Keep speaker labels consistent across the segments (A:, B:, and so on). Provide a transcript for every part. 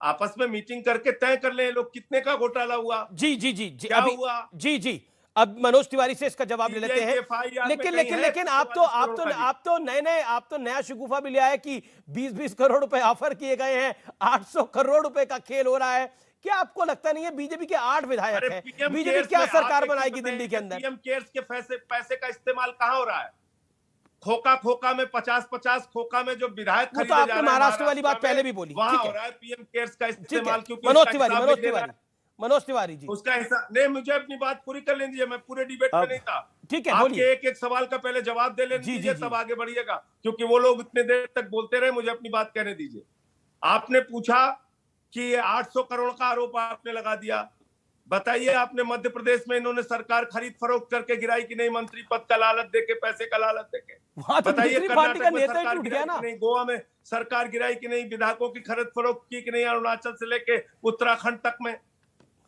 A: आपस में मीटिंग करके तय कर ले लोग कितने का घोटाला हुआ,
B: जी जी जी जी,
A: क्या
B: अभी
A: हुआ।
B: जी जी, अब मनोज तिवारी से इसका जवाब ले लेते
A: सीबीआई
B: हैं।
A: के एफआईआर में
B: लेकिन
A: कहीं
B: लेकिन
A: है
B: लेकिन आप तो
A: 44 करोड़ का लीक?
B: आप तो नया शिगुफा भी ले आए कि 20-20 करोड़ रुपए ऑफर किए गए हैं, 800 करोड़ रुपए का खेल हो रहा है। क्या आपको लगता नहीं है बीजेपी के 8 विधायक
A: अरे
B: हैं,
A: पीएम
B: बीजेपी
A: केयर्स
B: क्या
A: में आप
B: सरकार
A: एक चीज
B: बनाएगी दिल्ली के
A: बताइए,
B: अंदर?
A: पीएम केयर्स के पैसे का इस्तेमाल कहां हो रहा है? खोखा खोखा में 50-50 खोखा में जो विधायक
B: वो तो
A: खरीदे जा
B: आपने
A: रहे हैं
B: महाराष्ट्र वाली
A: महाराष्ट्र
B: बात
A: में,
B: पहले भी बोली,
A: वहां
B: ठीक
A: हो
B: है,
A: रहा है पीएम केयर्स का
B: ठीक है।
A: इस्तेमाल, क्योंकि उसका हिसाब नहीं देना है।
B: मनोज तिवारी जी,
A: उसका हिसाब नहीं, मुझे अपनी बात पूरी कर लेने दीजिए, मैं पूरे डिबेट में
C: अब
A: नहीं था।
B: ठीक है,
A: आपके
B: बोलिए।
A: एक एक सवाल का पहले जवाब दे लेने
B: जी जी
A: दीजिए,
B: जी,
A: तब आगे बढ़िएगा, क्योंकि वो लोग इतने देर तक बोलते रहे, मुझे अपनी बात कहने दीजिए। आपने पूछा कि ये 800 करोड़ का आरोप आपने लगा दिया, बताइए आपने मध्य प्रदेश में इन्होंने सरकार खरीद फरोख्त करके गिराई कि नहीं, मंत्री पद का लालच देके, पैसे का लालच देके?
B: वहां तो
A: बताइए
B: दूसरी पार्टी का
A: कर्नाटक में
B: नेता ही
A: सरकार
B: टूट गया
A: गिराई
B: ना।
A: कि नहीं, गोवा में सरकार गिराई कि नहीं, विधायकों की खरीद फरोख्त की कि नहीं, अरुणाचल से लेके उत्तराखंड तक में।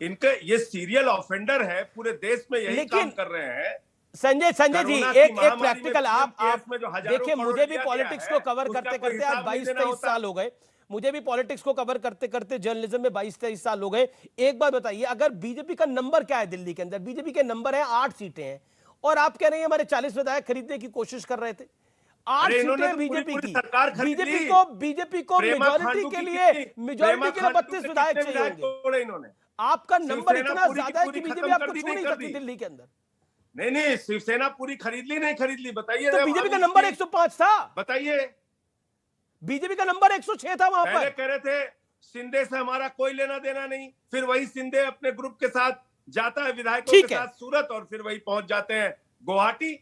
A: इनके ये सीरियल ऑफेंडर है, पूरे देश में यही काम
B: लेकिन
A: कर रहे हैं।
B: संजय जी,
A: कोरोना की
B: एक
A: महामारी
B: प्रैक्टिकल,
A: में
B: आप
A: केस में जो हजारों
B: देखिए,
A: करोड़
B: मुझे भी
A: लिया गया
B: पॉलिटिक्स
A: है,
B: को कवर
A: उसका
B: करते
A: कोई
B: करते आज
A: हिसाब नहीं देना
B: 22-23
A: होता।
B: साल हो गए। मुझे भी पॉलिटिक्स को कवर करते करते जर्नलिज्म में 22-23 साल हो गए। एक बात बताइए, अगर बीजेपी का नंबर क्या है दिल्ली के अंदर? बीजेपी के नंबर है 8 सीटें हैं, और आप कह रहे हैं हमारे 40 विधायक खरीदने की कोशिश कर रहे थे। 8
A: अरे इन्होंने
B: सीटें
A: तो पूरी
B: बीजेपी
A: पूरी
B: की,
A: सरकार खरीद ली।
B: बीजेपी को
A: प्रेमा
B: मेजॉरिटी
A: खांडू
B: के
A: की
B: लिए
A: कितनी,
B: 32 विधायक
A: कितने
B: चाहिए
A: विधायक
B: होंगे।
A: तोड़े इन्होंने?
B: आपका नंबर
A: शिवसेना
B: इतना
A: पूरी की
B: ज्यादा है
A: पूरी
B: कि बीजेपी
A: खत्म कर
B: आपको
A: दी,
B: छू
A: नहीं
B: नहीं
A: कर
B: सकती
A: दी?
B: दिल्ली के अंदर।
A: नहीं, शिवसेना पूरी खरीद ली, बताइए
B: तो
A: जरा
B: बीजेपी का
A: अमीश
B: नंबर
A: जी,
B: 105 था,
A: बताइए।
B: बीजेपी का नंबर 106 था वहां
A: पहले
B: पर।
A: कह रहे थे शिंदे से हमारा कोई लेना देना नहीं, फिर वही शिंदे अपने ग्रुप के साथ जाता है विधायकों के
B: ठीक है
A: साथ सूरत, और फिर वही पहुंच जाते हैं गुवाहाटी।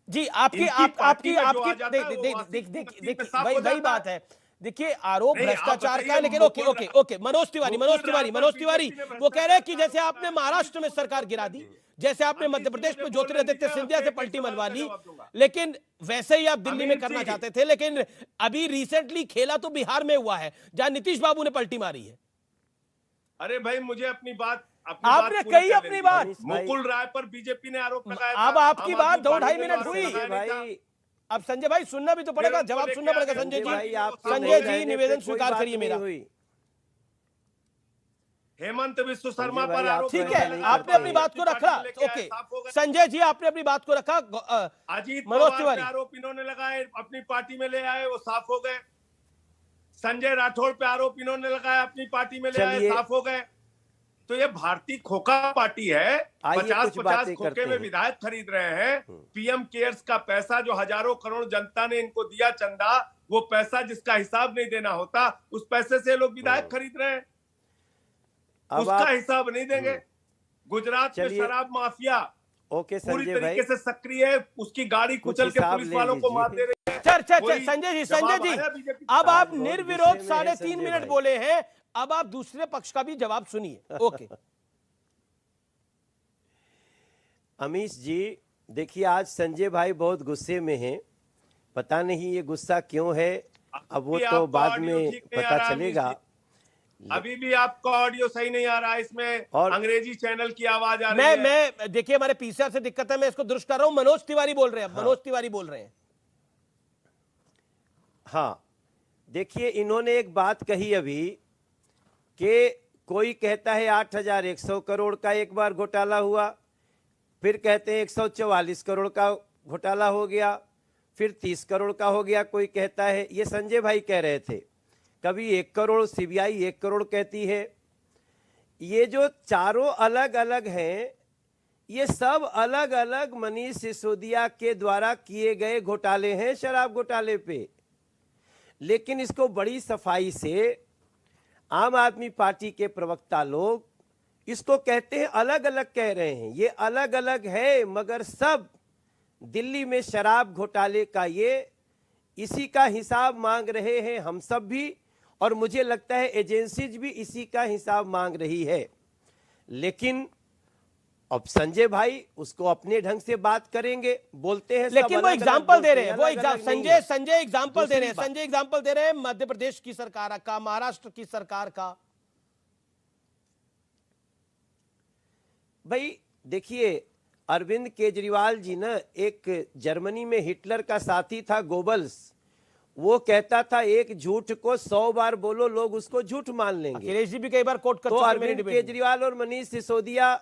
B: जी, आपकी
A: इनकी
B: आप
A: पार्टी
B: आपकी
A: में जो
B: आपकी
A: आ जाता है वो वासी की
B: देख
A: नसीब
B: देख
A: में साफ
B: वही
A: हो
B: वही
A: जाता है।
B: बात है। देखिए, आरोप
A: नहीं, आप
B: भ्रष्टाचार का
A: बताइए,
B: है, लेकिन okay okay okay, Manoj Tiwari वो कह रहे हैं कि जैसे आपने महाराष्ट्र में सरकार गिरा दी, जैसे आपने मध्य प्रदेश में ज्योतिरादित्य सिंधिया से पलटी मनवा ली, लेकिन वैसे ही आप दिल्ली में करना चाहते थे। लेकिन अभी रिसेंटली खेला तो बिहार में हुआ है, जहां नीतीश बाबू ने पलटी मारी है।
A: अरे भाई, मुझे अपनी बात
B: आपने
A: पूरी
B: कही
A: कर
B: अपनी
A: लेनी
B: बात।
A: दीजिए। मुकुल राय पर बीजेपी ने आरोप लगाया था,
B: अब आपकी
A: आम
B: बात
A: आदमी
B: 2-2.5
A: पार्टी ने
B: मिनट
A: आरोप
B: हुई।
A: लगाया नहीं था।
C: भाई,
B: अब संजय भाई सुनना भी तो पड़ेगा,
A: फिर
B: जवाब
A: उनको
B: सुनना
A: लेके
B: पड़ेगा
A: आके
B: संजय
C: संजय भाई,
B: जी।
C: आपके
B: संजय
C: नहीं
B: जी,
C: रहने पे
B: निवेदन
C: कोई
B: स्वीकार
C: बात
B: करिए
C: नहीं
B: मेरा।
C: हुई।
A: हेमंत विश्व शर्मा
C: संजय भाई,
A: पर
C: आप
A: आरोप
B: ठीक
C: ऐसा
B: है,
C: नहीं
B: आपने
C: करते
B: अपनी
C: हैं।
B: बात को रखा, ओके।
A: साफ हो गए।
B: संजय जी, आपने अपनी बात को रखा।
A: अजीत
B: मनोज
A: पवार
B: तिवारी,
A: पे आरोप इन्होंने लगाए, अपनी पार्टी में ले आए, वो साफ हो गए। संजय राठौड़ पे आरोप इन्होंने लगाया, अपनी पार्टी में ले आए,
C: चलिए,
A: साफ हो गए। तो ये भारतीय खोखा पार्टी है,
C: आइए
A: 50-50
C: कुछ बातें
A: खोखे
C: करते
A: में
C: हैं।
A: विधायक खरीद रहे हैं। पीएम केयर्स का पैसा जो हजारों करोड़ जनता ने इनको दिया चंदा, वो पैसा जिसका हिसाब नहीं देना होता, उस पैसे से लोग विधायक खरीद रहे हैं,
C: अब
A: उसका
C: आप
A: हिसाब नहीं देंगे। गुजरात में
C: चलिए,
A: शराब माफिया
C: ओके
A: पूरी
C: संजय भाई,
A: तरीके से सक्रिय है, उसकी गाड़ी
C: कुछ
A: कुचल के
C: हिसाब
A: पुलिस
C: ले
A: वालों को मार
C: लीजिए।
A: दे रही है।
B: चल
A: कोई
B: संजय जी,
A: जवाब आया बीजेपी?
B: अब आप
C: बहुत
B: निर्विरोध
C: गुस्से में है
B: 3.5
C: संजय
B: मिनट
C: भाई।
B: बोले हैं, अब आप दूसरे पक्ष का भी जवाब सुनिए। ओके।
C: अमीश जी, देखिए, आज संजय भाई बहुत गुस्से में हैं। पता नहीं ये गुस्सा क्यों है, अब वो तो बाद में पता चलेगा।
A: अभी भी आपका ऑडियो सही नहीं आ रहा है, इसमें
C: और
A: अंग्रेजी चैनल की आवाज आ रही है।
B: मैं देखिए, हमारे पीसीआर से दिक्कत है, मैं इसको दुरुस्त कर रहा हूं। मनोज तिवारी बोल रहे हैं,
C: हाँ।
B: मनोज तिवारी बोल रहे हैं।
C: हाँ, देखिए, इन्होंने एक बात कही अभी कि कोई कहता है 8,100 करोड़ का एक बार घोटाला हुआ, फिर कहते हैं 144 करोड़ का घोटाला हो गया, फिर 30 करोड़ का हो गया, कोई कहता है। ये संजय भाई कह रहे थे, कभी 1 करोड़, सीबीआई 1 करोड़ कहती है। ये जो चारों अलग अलग हैं, ये सब अलग अलग मनीष सिसोदिया के द्वारा किए गए घोटाले हैं, शराब घोटाले पे। लेकिन इसको बड़ी सफाई से आम आदमी पार्टी के प्रवक्ता लोग इसको कहते हैं अलग अलग कह रहे हैं। ये अलग अलग है, मगर सब दिल्ली में शराब घोटाले का ये इसी का हिसाब मांग रहे हैं, हम सब भी, और मुझे लगता है एजेंसीज भी इसी का हिसाब मांग रही है। लेकिन अब संजय भाई उसको अपने ढंग से बात करेंगे, बोलते हैं,
B: लेकिन वो एग्जाम्पल दे रहे हैं, वो संजय एग्जाम्पल दे रहे हैं,
C: दूसरी
B: संजय एग्जाम्पल दे रहे हैं मध्य प्रदेश की सरकार का, महाराष्ट्र की सरकार का।
C: भाई देखिए, अरविंद केजरीवाल जी ना, एक जर्मनी में हिटलर का साथी था गोबल्स, वो कहता था एक झूठ को 100 बार बोलो, लोग उसको झूठ मान लेंगे।
B: अखिलेश जी भी कई बार कोट कर
C: तो
B: चुके हैं मेरी
C: अरविंद
B: डिबेट में।
C: केजरीवाल और मनीष सिसोदिया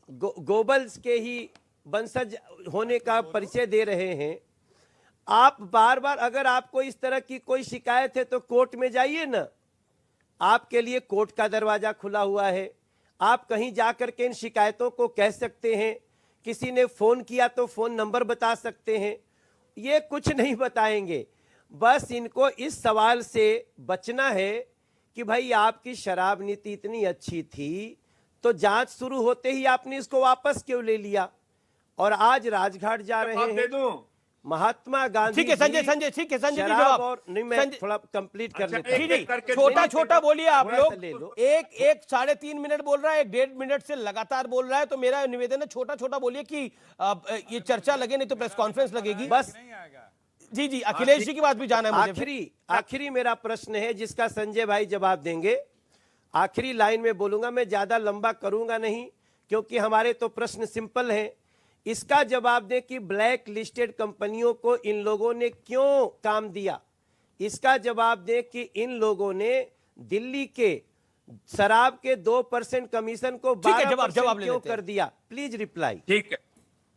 C: गोबल्स के ही वंशज होने का परिचय दे रहे हैं। आप बार बार, अगर आपको इस तरह की कोई शिकायत है तो कोर्ट में जाइए ना, आपके लिए कोर्ट का दरवाजा खुला हुआ है। आप कहीं जाकर के इन शिकायतों को कह सकते हैं। किसी ने फोन किया तो फोन नंबर बता सकते हैं। ये कुछ नहीं बताएंगे। बस इनको इस सवाल से बचना है कि भाई आपकी शराब नीति इतनी अच्छी थी तो जांच शुरू होते ही आपने इसको वापस क्यों ले लिया, और आज राजघाट जा रहे हैं।
A: दे दूं?
C: महात्मा गांधी।
B: ठीक है संजय, ठीक है संजय जी
C: शराब
B: जवाब।
C: और नहीं, मैं थोड़ा कंप्लीट कर लेता हूं।
B: जी जी, छोटा छोटा बोलिए आप लोग।
C: ले लो।
B: एक 3.5 मिनट बोल रहा है, एक 1.5 मिनट से लगातार बोल रहा है, तो मेरा निवेदन है छोटा छोटा बोलिए कि ये चर्चा लगे, नहीं तो प्रेस कॉन्फ्रेंस लगेगी।
C: बस
B: जी जी, अखिलेश जी की बात भी जाना है मुझे।
C: आखिरी मेरा प्रश्न है जिसका संजय भाई जवाब देंगे। आखिरी लाइन में बोलूंगा, मैं ज्यादा लंबा करूंगा नहीं क्योंकि हमारे तो प्रश्न सिंपल हैं। इसका जवाब दें कि ब्लैक लिस्टेड कंपनियों को इन लोगों ने क्यों काम दिया। इसका जवाब दें कि इन लोगों ने दिल्ली के शराब के 2% कमीशन को 12% क्यों कर दिया। Please reply.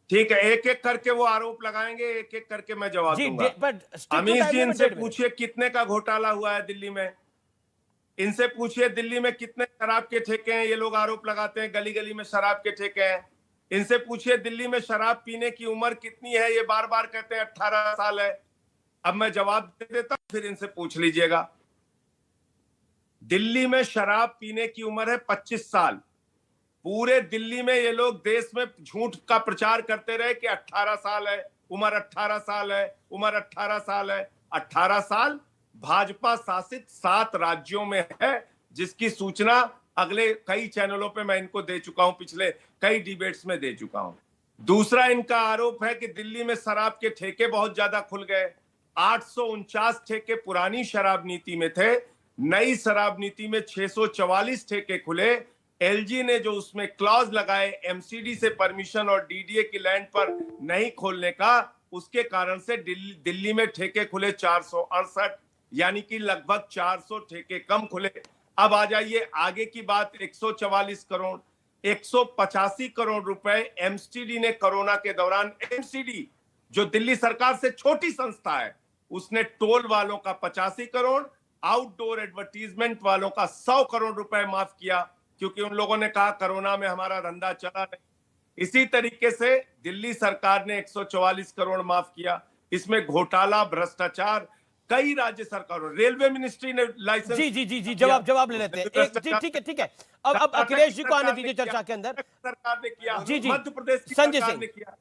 A: ठीक है, एक एक करके वो आरोप लगाएंगे, एक एक करके मैं जवाब दूंगा। अमीश जी, इनसे पूछिए कितने का घोटाला हुआ है दिल्ली में। इनसे पूछिए दिल्ली में कितने शराब के ठेके हैं। ये लोग आरोप लगाते हैं गली गली में शराब के ठेके हैं। इनसे पूछिए दिल्ली में शराब पीने की उम्र कितनी है। ये बार बार कहते हैं 18 साल है। अब मैं जवाब दे देता हूं, फिर इनसे पूछ लीजिएगा। दिल्ली में शराब पीने की उम्र है 25 साल। पूरे दिल्ली में ये लोग देश में झूठ का प्रचार करते रहे कि 18 साल है, उम्र 18 साल है, उम्र 18 साल है। 18 साल भाजपा शासित 7 राज्यों में है, जिसकी सूचना अगले कई चैनलों पे मैं इनको दे चुका हूं, पिछले कई डिबेट्स में दे चुका हूं। दूसरा इनका आरोप है कि दिल्ली में शराब के ठेके बहुत ज्यादा खुल गए। 849 ठेके पुरानी शराब नीति में थे, नई शराब नीति में 644 ठेके खुले। एलजी ने जो उसमें क्लॉज लगाए एमसीडी से परमिशन और डीडीए की लैंड पर नहीं खोलने का, उसके कारण से दिल्ली में ठेके खुले 468, यानी कि लगभग 400 ठेके कम खुले। अब आ जाइए आगे की बात। 144 करोड़ 185 करोड़ रुपए एमसीडी ने कोरोना के दौरान, एमसीडी जो दिल्ली सरकार से छोटी संस्था है, उसने टोल वालों का 85 करोड़, आउटडोर एडवर्टीजमेंट वालों का 100 करोड़ रुपए माफ किया, क्योंकि उन लोगों ने कहा कोरोना में हमारा धंधा चला नहीं। इसी तरीके से दिल्ली सरकार ने 144 करोड़ माफ किया। इसमें घोटाला, भ्रष्टाचार कई राज्य सरकारों, रेलवे मिनिस्ट्री ने लाइसेंस।
B: जी जवाब ले लेते हैं। ठीक है। अब अखिलेश जी को आने दीजिए चर्चा के अंदर।
A: सरकार ने किया,
B: जी
A: मध्य प्रदेश की
B: संजय
A: सरकार
B: सिंह
A: ने किया।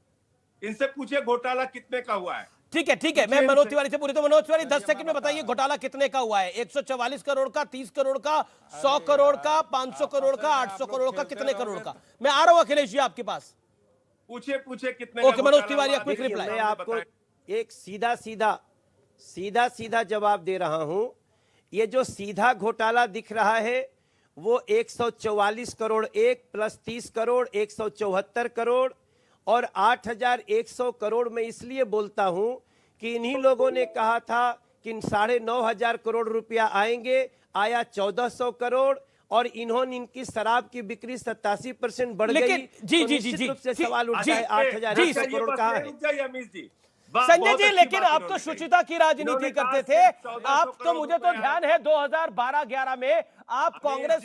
A: इनसे पूछे घोटाला कितने का हुआ है।
B: ठीक है, मैं मनोज तिवारी से पूरी। तो मनोज तिवारी 10 सेकंड में बताइए घोटाला कितने का हुआ है। 144 करोड़ का, 30 करोड़ का, 100 करोड़ का, 500 करोड़ का, 800 करोड़ का, कितने करोड़ का। मैं आ रहा हूं अखिलेश जी आपके पास।
A: पूछे कितने।
B: Okay Manoj Tiwari, quick reply.
C: मैं आपको एक सीधा जवाब दे रहा हूं। ये जो सीधा घोटाला दिख रहा है वो 144 करोड़ 1 प्लस 30 करोड़ 174 करोड़ और 8,100 करोड़ में इसलिए बोलता हूं कि इन्हीं लोगों ने कहा था कि 9,500 करोड़ रुपया आएंगे, आया 1,400 करोड़, और इन्होंने इनकी शराब की बिक्री 87% बढ़ गई।
B: जी
C: रूप से सवाल उठा है 8,100 करोड़ कहाँ है।
B: संजय जी, लेकिन आप तो शुचिता की राजनीति करते थे। आप तो, मुझे तो ध्यान है 2012-11 में आप कांग्रेस